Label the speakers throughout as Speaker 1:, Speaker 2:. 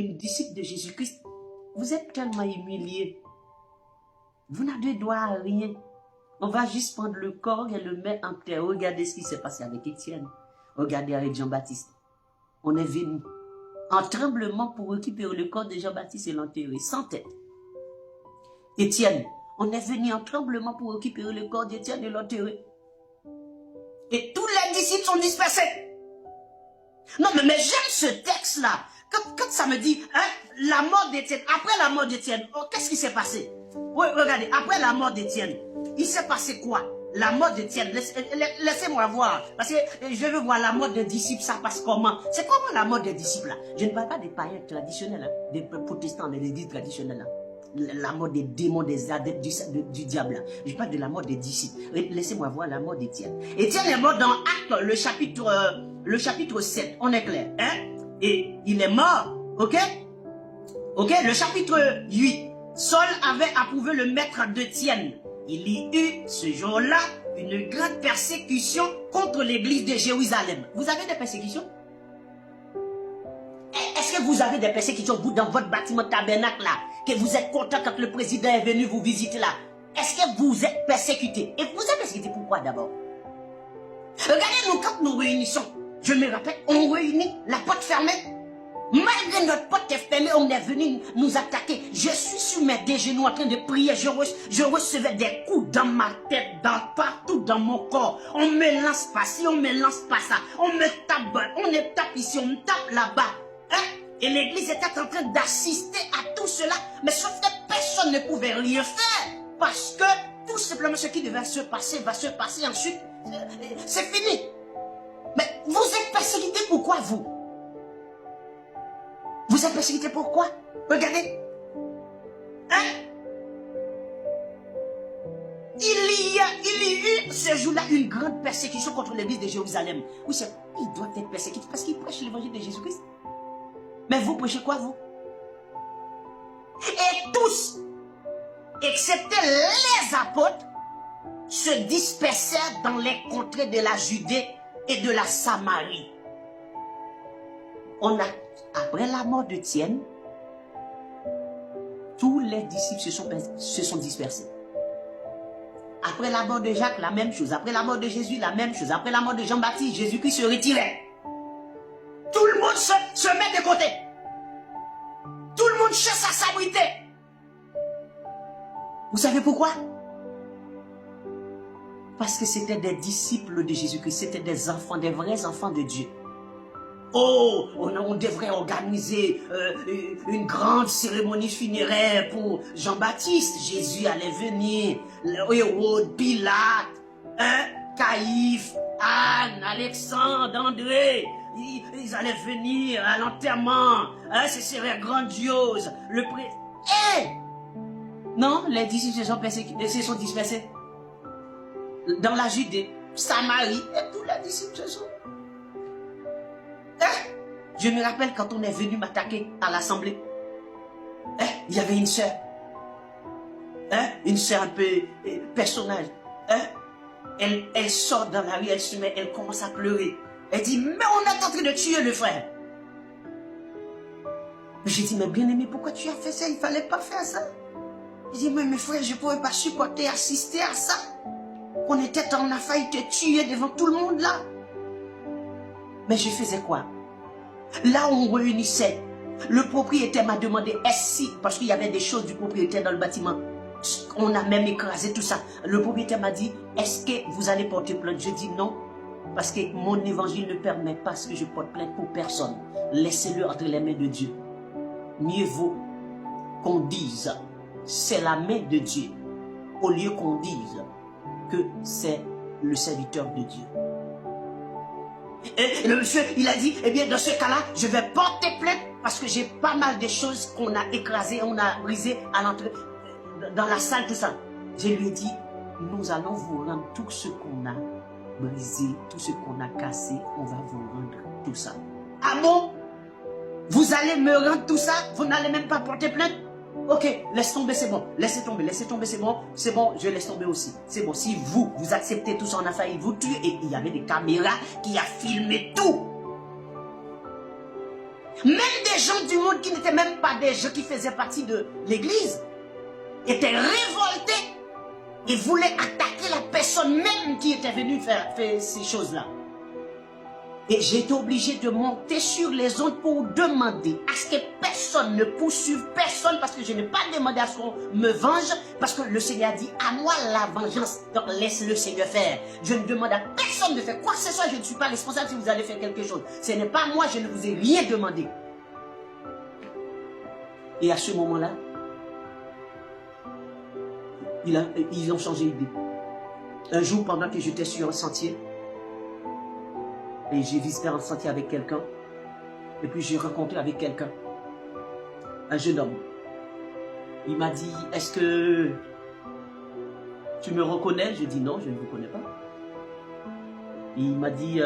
Speaker 1: une disciple de Jésus-Christ, vous êtes tellement humilié. Vous n'avez droit à rien. On va juste prendre le corps et le mettre en terre. Regardez ce qui s'est passé avec Étienne. Regardez avec Jean-Baptiste. On est venu en tremblement pour récupérer le corps de Jean-Baptiste et l'enterrer sans tête. Étienne, on est venu en tremblement pour récupérer le corps d'Étienne et l'enterrer. Et tous les disciples sont dispersés. Non, mais j'aime ce texte-là. Quand ça me dit, hein, la mort d'Étienne, après la mort d'Étienne, oh, qu'est-ce qui s'est passé? Oui, regardez, après la mort d'Étienne, il s'est passé quoi? La mort d'Étienne, laissez-moi voir, parce que je veux voir la mort des disciples, ça passe comment? C'est comment la mort des disciples là? Je ne parle pas des païens traditionnels, hein, des protestants, des églises traditionnelles. Hein. La mort des démons, des adeptes du diable. Là. Je parle de la mort des disciples. Laissez-moi voir la mort d'Étienne. Étienne est mort dans Actes, le chapitre 7, on est clair. Hein? Et il est mort, ok? Ok, le chapitre 8. Saul avait approuvé le maître d'Étienne. Il y eut ce jour-là une grande persécution contre l'église de Jérusalem. Vous avez des persécutions? Est-ce que vous avez des persécutions, vous, dans votre bâtiment tabernacle là, que vous êtes content quand le président est venu vous visiter là? Est-ce que vous êtes persécuté? Et vous êtes persécuté pourquoi d'abord? Regardez-nous quand nous réunissons. Je me rappelle, on réunit, la porte fermée. Malgré notre porte fermée, on est venu nous attaquer. Je suis sur mes deux genoux en train de prier. Je recevais des coups dans ma tête, partout dans mon corps. On me lance pas ci, on me lance pas ça. On me tape ici, on me tape là-bas. Hein? Et l'église était en train d'assister à tout cela. Mais sauf que personne ne pouvait rien faire. Parce que tout simplement ce qui devait se passer va se passer ensuite. C'est fini. Mais vous êtes persécuté pourquoi vous? Vous êtes persécuté pourquoi? Regardez. Hein? Il y a eu ce jour-là une grande persécution contre l'église de Jérusalem. Oui, il doit être persécuté parce qu'il prêche l'évangile de Jésus-Christ. Mais vous prêchez quoi, vous? Et tous, excepté les apôtres, se dispersèrent dans les contrées de la Judée et de la Samarie. Après la mort d'Étienne, tous les disciples se sont dispersés. Après la mort de Jacques, la même chose. Après la mort de Jésus, la même chose. Après la mort de Jean-Baptiste, Jésus-Christ se retirait. Tout le monde se met de côté. Tout le monde cherche à s'abriter. Vous savez pourquoi? Parce que c'était des disciples de Jésus-Christ. C'était des enfants, des vrais enfants de Dieu. Oh, on devrait organiser une grande cérémonie funéraire pour Jean-Baptiste. Jésus allait venir. Hérode, Pilate, Caïphe, Anne, Alexandre, André. Ils allaient venir à l'enterrement. Ce serait grandiose. Non, les disciples se sont dispersés. Dans la Judée, Samarie, et tous les disciples se sont. Je me rappelle quand on est venu m'attaquer à l'assemblée. Il y avait une sœur. Une sœur un peu personnage. Elle sort dans la rue, elle commence à pleurer. Elle dit, mais on est en train de tuer le frère. J'ai dit, mais bien-aimé, pourquoi tu as fait ça? Il ne fallait pas faire ça. Il dit, mais mes frères, je ne pourrais pas supporter, assister à ça. On a failli te tuer devant tout le monde là. Mais je faisais quoi? Là où on réunissait, le propriétaire m'a demandé, parce qu'il y avait des choses du propriétaire dans le bâtiment. On a même écrasé tout ça. Le propriétaire m'a dit, est-ce que vous allez porter plainte? Je dis non, parce que mon évangile ne permet pas que je porte plainte pour personne. Laissez-le entre les mains de Dieu. Mieux vaut qu'on dise, c'est la main de Dieu, au lieu qu'on dise que c'est le serviteur de Dieu. Et le monsieur, il a dit, eh bien, dans ce cas-là, je vais porter plainte parce que j'ai pas mal de choses qu'on a écrasées, on a brisées à l'entrée, dans la salle, tout ça. Je lui ai dit, nous allons vous rendre tout ce qu'on a brisé, tout ce qu'on a cassé, on va vous rendre tout ça. Ah bon? Vous allez me rendre tout ça? Vous n'allez même pas porter plainte? Ok, laisse tomber, c'est bon. Laissez tomber, c'est bon, je laisse tomber aussi. C'est bon, si vous acceptez tout ça, on a failli vous tuer. Et il y avait des caméras qui a filmé tout. Même des gens du monde qui n'étaient même pas des gens qui faisaient partie de l'église étaient révoltés et voulaient attaquer la personne même qui était venue faire ces choses-là. Et j'ai été obligé de monter sur les ondes pour demander à ce que personne ne poursuive personne, parce que je n'ai pas demandé à ce qu'on me venge, parce que le Seigneur a dit à moi la vengeance, donc laisse le Seigneur faire. Je ne demande à personne de faire quoi que ce soit, je ne suis pas responsable si vous allez faire quelque chose. Ce n'est pas moi, je ne vous ai rien demandé. Et à ce moment-là, ils ont changé d'idée. Un jour, pendant que j'étais sur un sentier, et j'ai visité un sentier avec quelqu'un, et puis j'ai rencontré avec quelqu'un, un jeune homme. Il m'a dit, est-ce que tu me reconnais? Je dis non, je ne vous connais pas. Et il m'a dit,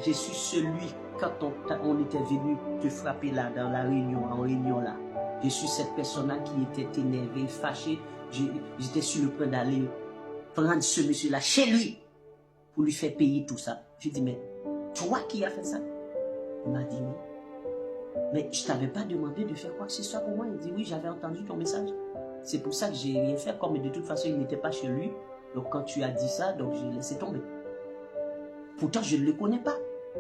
Speaker 1: je suis celui, quand on était venu te frapper là, dans la réunion, en réunion là. Je suis cette personne-là qui était énervée, fâchée. J'étais sur le point d'aller prendre ce monsieur-là chez lui pour lui faire payer tout ça. Je dis, mais toi qui as fait ça? Il m'a dit oui. Mais je ne t'avais pas demandé de faire quoi que ce soit pour moi. Il dit oui, j'avais entendu ton message. C'est pour ça que j'ai rien fait. Comme de toute façon, il n'était pas chez lui. Donc quand tu as dit ça, donc j'ai laissé tomber. Pourtant, je ne le connais pas.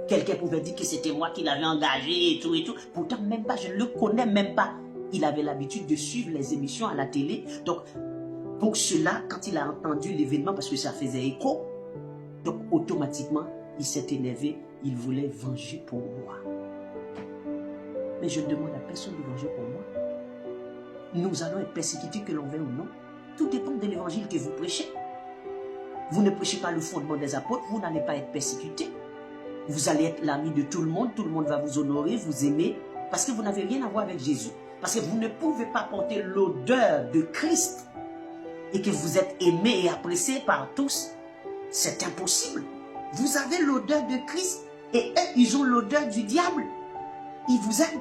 Speaker 1: Quelqu'un pouvait dire que c'était moi qui l'avais engagé et tout et tout. Pourtant, même pas, je ne le connais même pas. Il avait l'habitude de suivre les émissions à la télé. Donc, pour cela, quand il a entendu l'événement, parce que ça faisait écho, donc automatiquement, il s'est énervé. Il voulait venger pour moi. Mais je ne demande à personne de venger pour moi. Nous allons être persécutés, que l'on veuille ou non. Tout dépend de l'évangile que vous prêchez. Vous ne prêchez pas le fondement des apôtres, vous n'allez pas être persécutés. Vous allez être l'ami de tout le monde va vous honorer, vous aimer, parce que vous n'avez rien à voir avec Jésus. Parce que vous ne pouvez pas porter l'odeur de Christ et que vous êtes aimé et apprécié par tous. C'est impossible. Vous avez l'odeur de Christ et eux, ils ont l'odeur du diable. Ils vous aiment.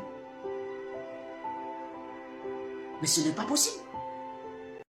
Speaker 1: Mais ce n'est pas possible.